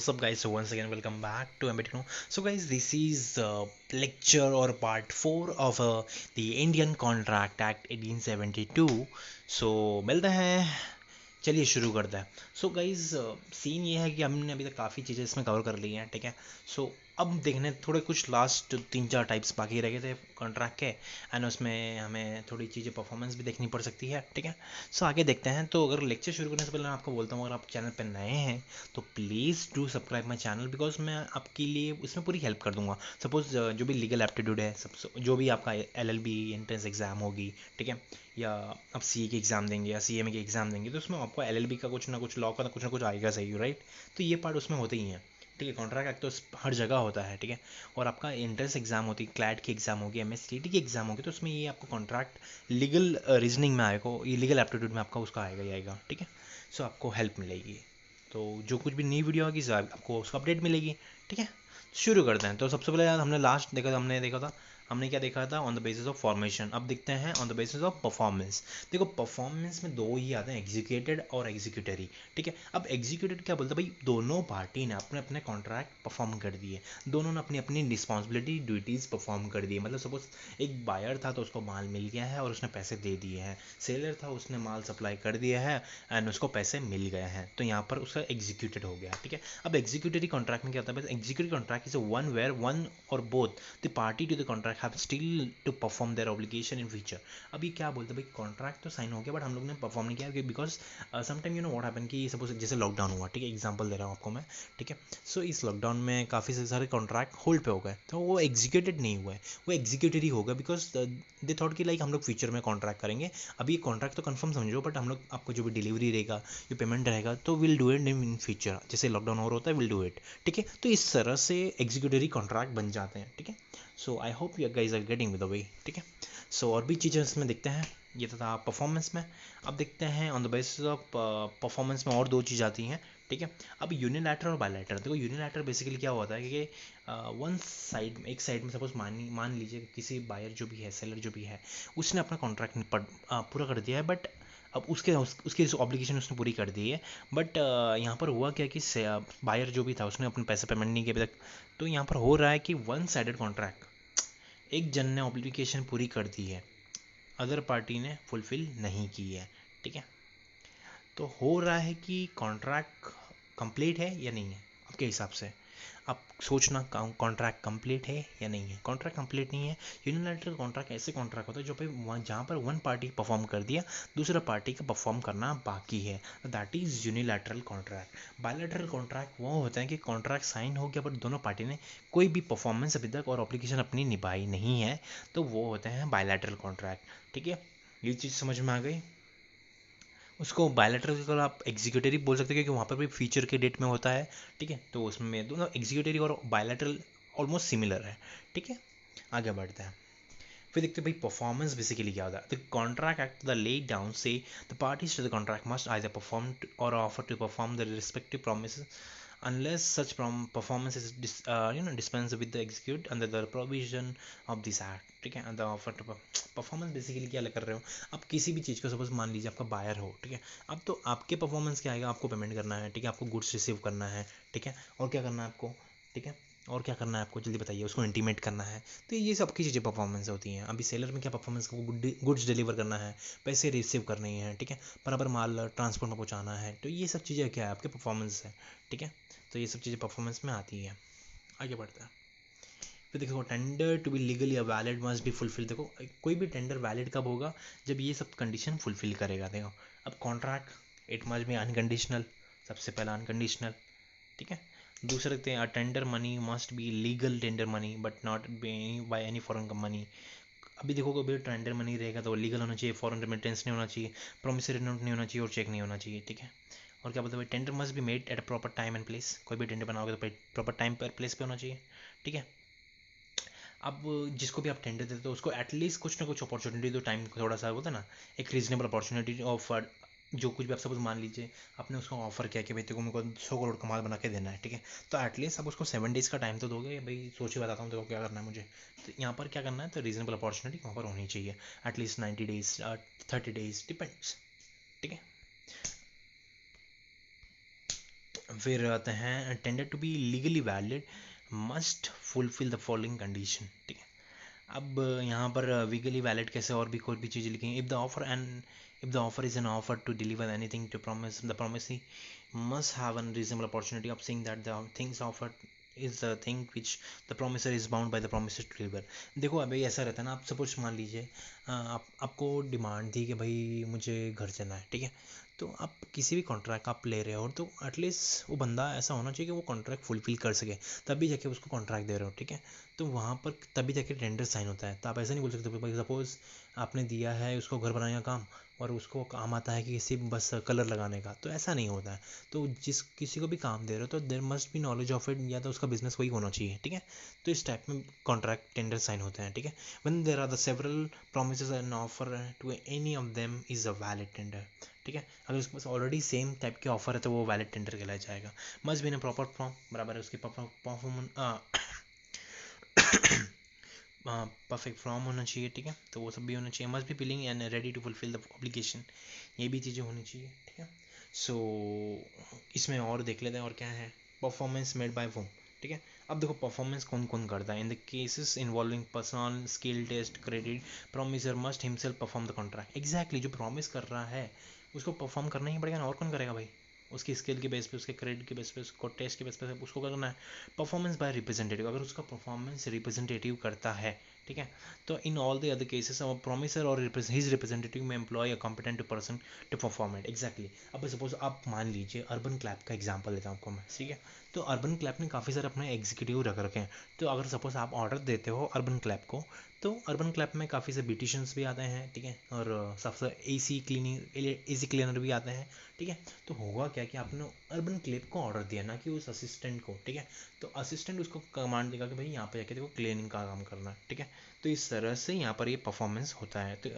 What's up, guys? So once again, welcome back to MBTechno. So guys, this is lecture or part 4 of the Indian Contract Act 1872. So मिलते हैं, चलिए शुरू करते हैं. So guys scene ये है कि हमने अभी तक काफ़ी चीज़ें इसमें कवर कर ली हैं, ठीक है. सो अब देखने थोड़े कुछ लास्ट 3-4 टाइप्स बाकी रह गए थे कॉन्ट्रैक्ट के, एंड उसमें हमें थोड़ी चीज़ें परफॉर्मेंस भी देखनी पड़ सकती है, ठीक है. सो आगे देखते हैं. तो अगर लेक्चर शुरू करने से पहले मैं आपको बोलता हूँ, अगर आप चैनल पर नए हैं तो please do subscribe my channel, because मैं आपके लिए उसमें पूरी हेल्प कर दूंगा. सपोज जो भी लीगल एप्टीट्यूड है, सब जो भी आपका LLB एंट्रेंस एग्ज़ाम होगी, ठीक है, या आप CA की एग्ज़ाम देंगे या CMA की एग्ज़ाम देंगे, तो उसमें आपको LLB का कुछ ना कुछ, लॉ का कुछ ना कुछ आएगा, सही, राइट. तो ये पार्ट उसमें होते ही हैं, ठीक है. कॉन्ट्रैक्ट एक्ट तो हर जगह होता है, ठीक है. और आपका एंट्रेंस एग्ज़ाम होती है, क्लैट की एग्ज़ाम होगी, MSCT की एग्ज़ाम होगी, तो उसमें ये आपको कॉन्ट्रैक्ट लीगल रीजनिंग में आएगा, ये लीगल एप्टीट्यूड में आपका उसका आएगा ही आएगा, ठीक है. सो आपको हेल्प मिलेगी. तो जो कुछ भी नई वीडियो होगी आपको उसका अपडेट मिलेगी, ठीक है. शुरू करते हैं. तो सबसे पहले यार हमने लास्ट देखा था, हमने क्या देखा था, on the basis of formation. अब देखते हैं on the basis of performance. देखो, परफॉर्मेंस में दो ही आते हैं, एग्जीक्यूटेड और एग्जीक्यूटरी, ठीक है. अब एग्जीक्यूटेड क्या बोलते हैं भाई, दोनों पार्टी ने अपने अपने कॉन्ट्रैक्ट परफॉर्म कर दिए, दोनों ने अपनी अपनी रिस्पॉन्सिबिलिटी ड्यूटीज़ परफॉर्म कर दी. मतलब सपोज एक बायर था तो उसको माल मिल गया है और उसने पैसे दे दिए हैं, सेलर था उसने माल सप्लाई कर दिया है एंड उसको पैसे मिल गए हैं, तो यहाँ पर उसका एग्जीक्यूटेड हो गया, ठीक है. अब एग्जीक्यूटरी कॉन्ट्रैक्ट में क्या होता है, executory contract is one where one or both the party to the contract have still to perform their obligation in future. अभी क्या बोलते हैं भाई, कॉन्ट्रैक्ट तो साइन हो गया बट हम लोग ने परफॉर्म नहीं किया, because sometime you know what happen कि सपोज जैसे लॉकडाउन हुआ, ठीक है, एग्जांपल दे रहा हूँ आपको मैं, ठीक है. सो इस लॉकडाउन में काफ़ी सारे कॉन्ट्रैक्ट होल्ड पे हो गए, तो वो एग्जीक्यूटेड नहीं हुआ है, वो एग्जीक्यूटरी होगा, बिकॉज दे थॉट कि लाइक हम लोग फ्यूचर में कॉन्ट्रैक्ट करेंगे. अभी ये कॉन्ट्रैक्ट तो कंफर्म समझो, बट हम लोग आपको जो भी डिलीवरी रहेगा, जो पेमेंट रहेगा, तो will do it in future, जैसे लॉकडाउन और होता है, विल डू इट, ठीक है. तो इस तरह से एग्जीक्यूटरी कॉन्ट्रैक्ट बन जाते हैं, ठीक है. So I hope you guys are getting with the way, ठीक है. सो और भी चीज़ें इसमें देखते हैं. ये तो था परफॉर्मेंस में. अब देखते हैं on the basis of performance में और दो चीज़ आती हैं, ठीक है. अब यूनिलैटरल और बायलैटरल. देखो, यूनिलैटरल बेसिकली क्या होता है कि वन साइड में, एक साइड में सपोज मान लीजिए किसी बायर जो भी है, सेलर जो भी है, उसने अपना कॉन्ट्रैक्ट पूरा कर दिया है, बट अब उसकी ऑब्लिगेशन उसने पूरी कर दी है. बट यहाँ पर हुआ क्या कि बायर जो भी था उसने अपने पैसे पेमेंट नहीं किए अभी तक. तो यहाँ पर हो रहा है कि वन साइडेड कॉन्ट्रैक्ट, एक जन ने ऑब्लिगेशन पूरी कर दी है, अदर पार्टी ने फुलफिल नहीं की है, ठीक है. तो हो रहा है कि कॉन्ट्रैक्ट कंप्लीट है या नहीं है आपके हिसाब से. आप सोचना, कॉन्ट्रैक्ट कंप्लीट है या नहीं है. कॉन्ट्रैक्ट कंप्लीट नहीं है. यूनिलैटरल कॉन्ट्रैक्ट ऐसे कॉन्ट्रैक्ट होता है जो पे जहाँ पर वन पार्टी परफॉर्म कर दिया, दूसरा पार्टी का परफॉर्म करना बाकी है, that is unilateral contract. Bilateral contract वो होता है कि कॉन्ट्रैक्ट साइन हो गया बट दोनों पार्टी ने कोई भी परफॉर्मेंस अभी तक और ऑब्लिगेशन अपनी निभाई नहीं है, तो वो होते हैं बायलैटरल कॉन्ट्रैक्ट, ठीक है. ये चीज़ समझ में आ गई. उसको बायलैटरल को आप एग्जीक्यूटिव बोल सकते हैं, क्योंकि वहाँ पर भी फ्यूचर के डेट में होता है, ठीक है. तो उसमें दोनों एग्जीक्यूटिव और बायलैटरल ऑलमोस्ट सिमिलर है, ठीक है. आगे बढ़ते हैं. फिर देखते हैं भाई परफॉर्मेंस बेसिकली क्या होता है. The contract act the lay down से the parties to the contract must either perform or offer to perform the respective promise unless such performance is dispensed with the execute under the provision of this act, ठीक है. the offer to performance basically क्या कर रहे हो आप, किसी भी चीज़ को सपोज मान लीजिए आपका बायर हो, ठीक है. अब तो आपके परफॉर्मेंस क्या आएगा, आपको पेमेंट करना है, ठीक है, आपको गुड्स रिसीव करना है, ठीक है, और क्या करना है आपको, ठीक है, और क्या करना है आपको, जल्दी बताइए, उसको इंटीमेट करना है. तो ये सब की चीज़ें परफॉर्मेंस होती हैं. अभी सेलर में क्या परफॉर्मेंस, को गुड्स डिलीवर करना है, पैसे रिसीव करने हैं, ठीक है, बराबर माल ट्रांसपोर्ट में पहुँचाना है, तो ये सब चीज़ें क्या है, आपके परफॉर्मेंस है, ठीक है. तो ये सब चीज़ें परफॉर्मेंस में आती है. आगे बढ़ता है. फिर देखो, tender to be legally valid must be fulfil. देखो, कोई भी टेंडर वैलिड कब होगा, जब ये सब कंडीशन फुलफिल करेगा. देखो, अब contract it must be unconditional, सबसे पहला अनकंडीशनल, ठीक है. दूसरे देखते हैं, tender money must be legal tender money but not by any foreign money. अभी देखो, कभी टेंडर मनी रहेगा तो लीगल होना चाहिए, फॉरेन रेमिटेंस नहीं होना चाहिए, प्रोमिसरी नोट नहीं होना चाहिए और चेक नहीं होना चाहिए, ठीक है. और क्या बोलते हैं, tender must be made at a proper time and place. कोई भी टेंडर बनाओगे तो प्रॉपर टाइम पर प्लेस पे होना चाहिए, ठीक है. अब जिसको भी आप टेंडर देते हो उसको एटलीस्ट कुछ ना कुछ अपॉर्चुनिटी दो, टाइम थोड़ा सा होता है ना, एक रीजनेबल अपॉर्चुनिटी ऑफर. जो कुछ भी आप सपोज मान लीजिए आपने उसको ऑफर किया कि भाई तेरे को मेरे को 100 करोड़ का माल बना के देना है, ठीक है. तो एटलीस्ट आप उसको 7 डेज़ का टाइम तो दोगे, भाई सोच के बताता हूँ देखो क्या करना है मुझे. तो यहाँ पर क्या करना है, तो रीजनेबल अपॉर्चुनिटी वहाँ पर होनी चाहिए, एटलीस्ट 90 डेज़ 30 डेज़ डिपेंड्स, ठीक है. फिर आते हैं tender to be legally valid must fulfil the following condition, ठीक है। अब यहाँ पर वीगली वैलिड कैसे और भी कोई भी चीज़ लिखेंगे, if the offer is an offer to deliver anything to promise the promisee must have a reasonable opportunity of seeing that the things offered is the thing which the promiser is bound by the promiser to deliver। देखो अभी ऐसा रहता है ना, आप suppose मान लीजिए आपको डिमांड थी कि भाई मुझे घर चलना है, ठीक है। तो आप किसी भी कॉन्ट्रैक्ट आप ले रहे हो तो एटलीस्ट वो बंदा ऐसा होना चाहिए कि वो कॉन्ट्रैक्ट फुलफिल कर सके, तभी जाके उसको कॉन्ट्रैक्ट दे रहे हो, ठीक है। तो वहाँ पर तभी जाके टेंडर साइन होता है। तो आप ऐसा नहीं बोल सकते भाई सपोज आपने दिया है उसको घर बनाने का काम और उसको काम आता है कि सिर्फ बस कलर लगाने का, तो ऐसा नहीं होता है। तो जिस किसी को भी काम दे रहे हो तो there must be knowledge of it, या तो उसका बिजनेस वही होना चाहिए, ठीक है। तो इस टाइप में कॉन्ट्रैक्ट टेंडर साइन होते हैं, ठीक है। When there are the several promises and offer to any of them is a valid tender, ठीक है। अगर उसके पास ऑलरेडी सेम टाइप के ऑफर है तो वो वैलिड टेंडर कहलाया जाएगा। Must be in proper form, बराबर है उसकी परफॉर्मेंस परफेक्ट फॉर्म होना चाहिए, ठीक है। तो वो सब भी होना चाहिए। Must be willing and ready to fulfil the obligation, ये भी चीज़ें होनी चाहिए, ठीक है। सो इसमें और देख लेते हैं और क्या है। परफॉर्मेंस मेड बाय होम, ठीक है। अब देखो परफॉर्मेंस कौन कौन करता है। In the cases involving personal skill test credit promiser must himself perform the contract. Exactly जो प्रॉमिस कर रहा है उसको परफॉर्म करना ही पड़ेगा ना, और कौन करेगा भाई। उसकी स्किल के बेस पे, उसके क्रेडिट के बेस पे, उसको टेस्ट के बेस पे उसको करना है। परफॉर्मेंस बाय रिप्रेजेंटेटिव, अगर उसका परफॉर्मेंस रिप्रेजेंटेटिव करता है, ठीक है। तो in all the other cases our promiser or his representative may employ a competent person to perform it. Exactly. अब सपोज आप मान लीजिए अर्बन क्लैप का एग्जांपल लेता हूँ आपको मैं, ठीक है। तो अर्बन क्लैप ने काफ़ी सारे अपने एग्जीक्यूटिव रख रखे हैं। तो अगर सपोज आप ऑर्डर देते हो अर्बन क्लैप को, तो अर्बन क्लैप में काफ़ी से ब्यूटिशियंस भी आते हैं, ठीक है। और सबसे एसी क्लीनर भी आते हैं, ठीक है। तो होगा क्या कि आपने अर्बन क्लैप को ऑर्डर दिया, ना कि उस असिस्टेंट को, ठीक है। तो असिस्टेंट उसको कमांड देगा कि भाई यहाँ पे जाके देखो क्लीनिंग का काम करना है, ठीक है। तो इस तरह से यहाँ पर ये परफॉर्मेंस होता है। तो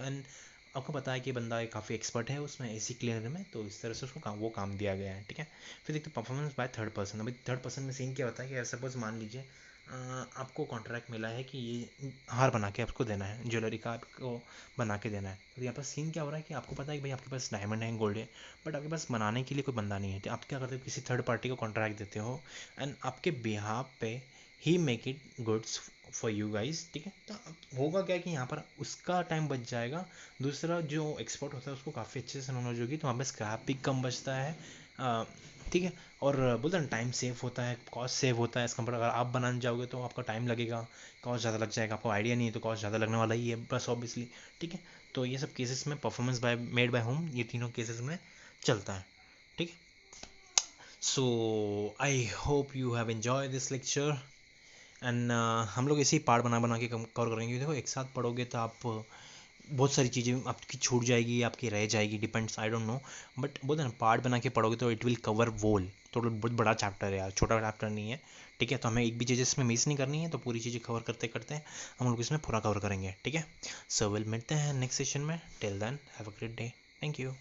आपको पता है कि बंदा काफ़ी एक्सपर्ट है उसमें एसी क्लीनर में, तो इस तरह से उसको वो काम दिया गया है, ठीक है। फिर देखते परफॉर्मेंस बाय थर्ड पर्सन। अभी थर्ड पर्सन में सीन क्या होता है कि सपोज मान लीजिए आपको कॉन्ट्रैक्ट मिला है कि ये हार बना के आपको देना है, ज्वेलरी का आपको बना के देना है। तो यहाँ पर सीन क्या हो रहा है कि आपको पता है कि भाई आपके पास डायमंड है, गोल्ड है, बट आपके पास बनाने के लिए कोई बंदा नहीं है। तो आप क्या करते हो, किसी थर्ड पार्टी को कॉन्ट्रैक्ट देते हो एंड आपके बिहाफ पे ही make it goods for you guys, ठीक है। तो होगा क्या कि यहाँ पर उसका टाइम बच जाएगा, दूसरा जो एक्सपर्ट होता है उसको काफ़ी अच्छे से नॉलेज होगी, तो वहाँ पर स्क्रैप भी कम बचता है, ठीक है। और बोलते हैं टाइम सेव होता है, कॉस्ट सेव होता है। इस कंप्यूटर अगर आप बनाने जाओगे तो आपका टाइम लगेगा, कॉस्ट ज़्यादा लग जाएगा। आपको आइडिया नहीं है तो कॉस्ट ज़्यादा लगने वाला ही है बस ऑब्वियसली, ठीक है। तो ये सब केसेस में performance by made by home, ये तीनों केसेस में चलता है, ठीक है। So I hope you have enjoy this lecture and हम लोग ऐसे ही पार्ट बना बना के कवर करेंगे। देखो एक साथ पढ़ोगे तो आप बहुत सारी चीज़ें आपकी छूट जाएगी, आपकी रह जाएगी, depends, I don't know. But बोलते हैं ना पार्ट बना के पढ़ोगे तो इट विल कवर वोल। तो बहुत बड़ा चैप्टर है यार, छोटा चैप्टर नहीं है, ठीक है। तो हमें एक भी चीज़ इसमें मिस नहीं करनी है, तो पूरी चीज़ें कवर करते करते हम लोग इसमें पूरा कवर करेंगे, ठीक है। सो विल मिलते हैं नेक्स्ट सेशन में। Till then have a great day. Thank you.